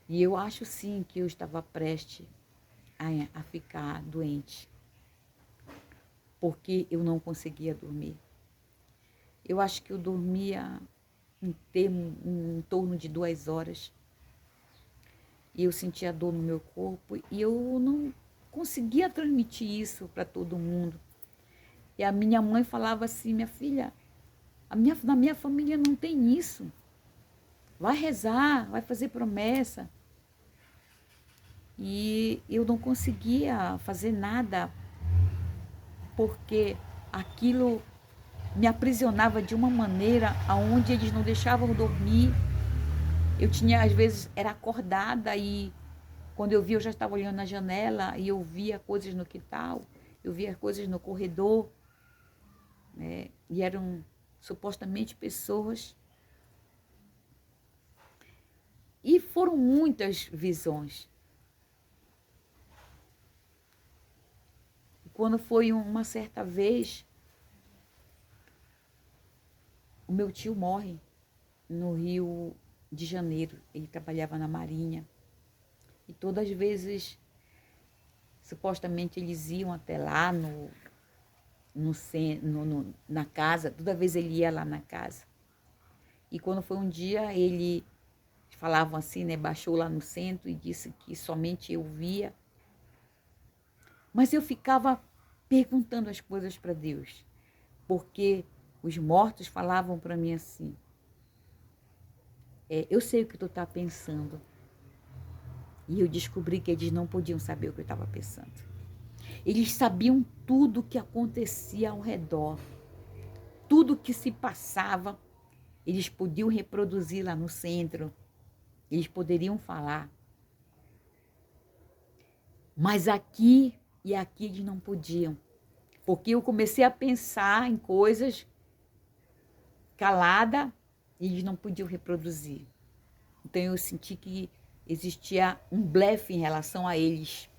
E eu acho sim que eu estava prestes a ficar doente, porque eu não conseguia dormir. Eu acho que eu dormia em torno de 2 horas e eu sentia dor no meu corpo e eu não conseguia transmitir isso para todo mundo. E a minha mãe falava assim: minha filha, na minha família não tem isso. Vai rezar, vai fazer promessa. E eu não conseguia fazer nada porque aquilo me aprisionava de uma maneira aonde eles não deixavam dormir. Eu tinha, às vezes, era acordada e quando eu via, eu já estava olhando na janela e eu via coisas no quintal, eu via coisas no corredor, né? E eram supostamente pessoas. E foram muitas visões. Quando foi uma certa vez, o meu tio morre no Rio de Janeiro. Ele trabalhava na Marinha. E todas as vezes, supostamente, eles iam até lá na casa. Toda vez ele ia lá na casa. E quando foi um dia, ele falavam assim, né? Baixou lá no centro e disse que somente eu via. Mas eu ficava perguntando as coisas para Deus. Porque os mortos falavam para mim assim: eu sei o que tu está pensando. E eu descobri que eles não podiam saber o que eu estava pensando. Eles sabiam tudo o que acontecia ao redor. Tudo o que se passava, eles podiam reproduzir lá no centro. Eles poderiam falar. Mas aqui e aqui eles não podiam. Porque eu comecei a pensar em coisas calada e eles não podiam reproduzir. Então eu senti que existia um blefe em relação a eles,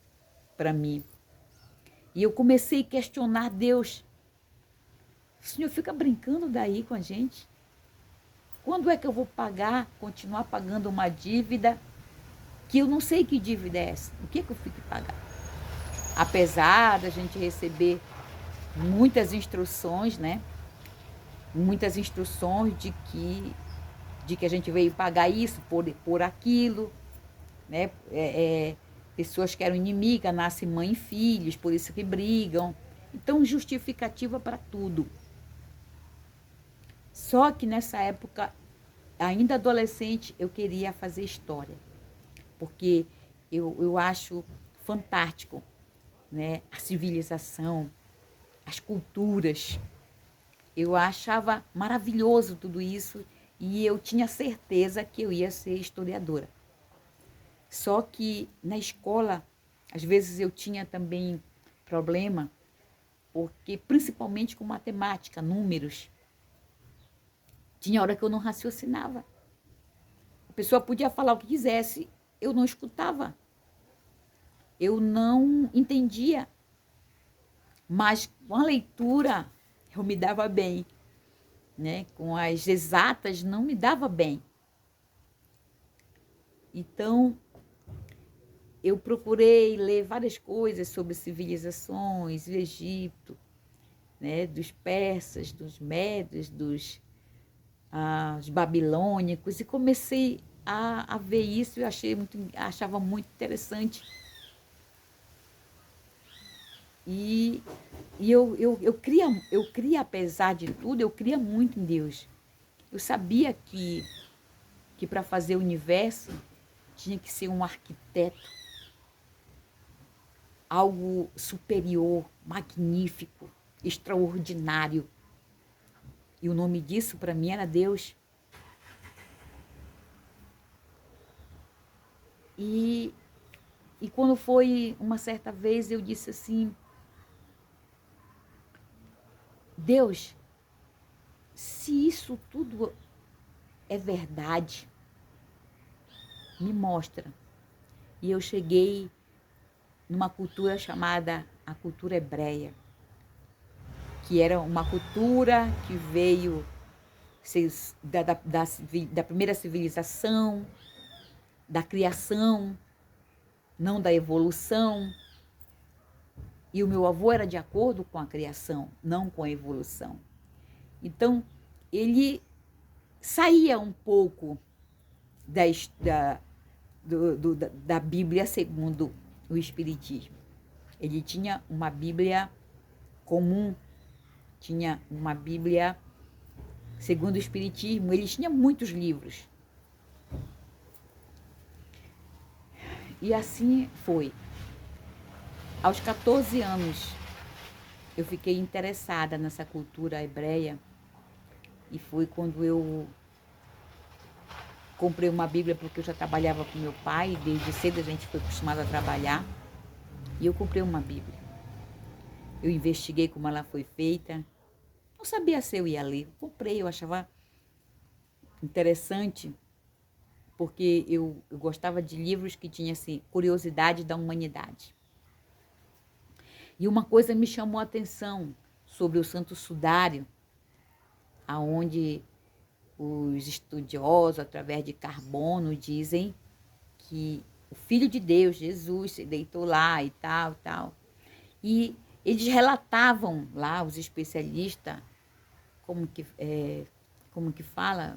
para mim. E eu comecei a questionar Deus. O Senhor fica brincando daí com a gente? Quando é que eu vou continuar pagando uma dívida que eu não sei que dívida é essa? O que é que eu fico que pagar? Apesar da gente receber muitas instruções, né? Muitas instruções de que a gente veio pagar isso por aquilo, né? Pessoas que eram inimigas, nascem mãe e filhos, por isso que brigam. Então, justificativa para tudo. Só que nessa época, ainda adolescente, eu queria fazer história. Porque eu acho fantástico, né? A civilização, as culturas. Eu achava maravilhoso tudo isso e eu tinha certeza que eu ia ser historiadora. Só que na escola, às vezes eu tinha também problema, porque principalmente com matemática, números. Tinha hora que eu não raciocinava. A pessoa podia falar o que quisesse, eu não escutava. Eu não entendia. Mas com a leitura eu me dava bem, né? Com as exatas não me dava bem. Então, eu procurei ler várias coisas sobre civilizações, do Egito, né? Dos persas, dos médios, os babilônicos, e comecei a ver isso e achava muito interessante. E eu cria, apesar de tudo, eu cria muito em Deus. Eu sabia que para fazer o universo tinha que ser um arquiteto, algo superior, magnífico, extraordinário. E o nome disso para mim era Deus. E quando foi uma certa vez, eu disse assim: Deus, se isso tudo é verdade, me mostra. E eu cheguei numa cultura chamada a cultura hebreia, que era uma cultura que veio da primeira civilização, da criação, não da evolução. E o meu avô era de acordo com a criação, não com a evolução. Então, ele saía um pouco da Bíblia segundo o Espiritismo. Ele tinha uma Bíblia comum, tinha uma Bíblia segundo o Espiritismo. Ele tinha muitos livros. E assim foi. Aos 14 anos, eu fiquei interessada nessa cultura hebreia. E foi quando eu comprei uma Bíblia, porque eu já trabalhava com meu pai. Desde cedo a gente foi acostumado a trabalhar. E eu comprei uma Bíblia. Eu investiguei como ela foi feita. Não sabia se eu ia ler. Eu comprei, eu achava interessante, porque eu gostava de livros que tinham assim, curiosidade da humanidade. E uma coisa me chamou a atenção sobre o Santo Sudário, aonde os estudiosos, através de Carbono, dizem que o Filho de Deus, Jesus, se deitou lá e tal, tal. E eles relatavam lá, os especialistas, como que fala,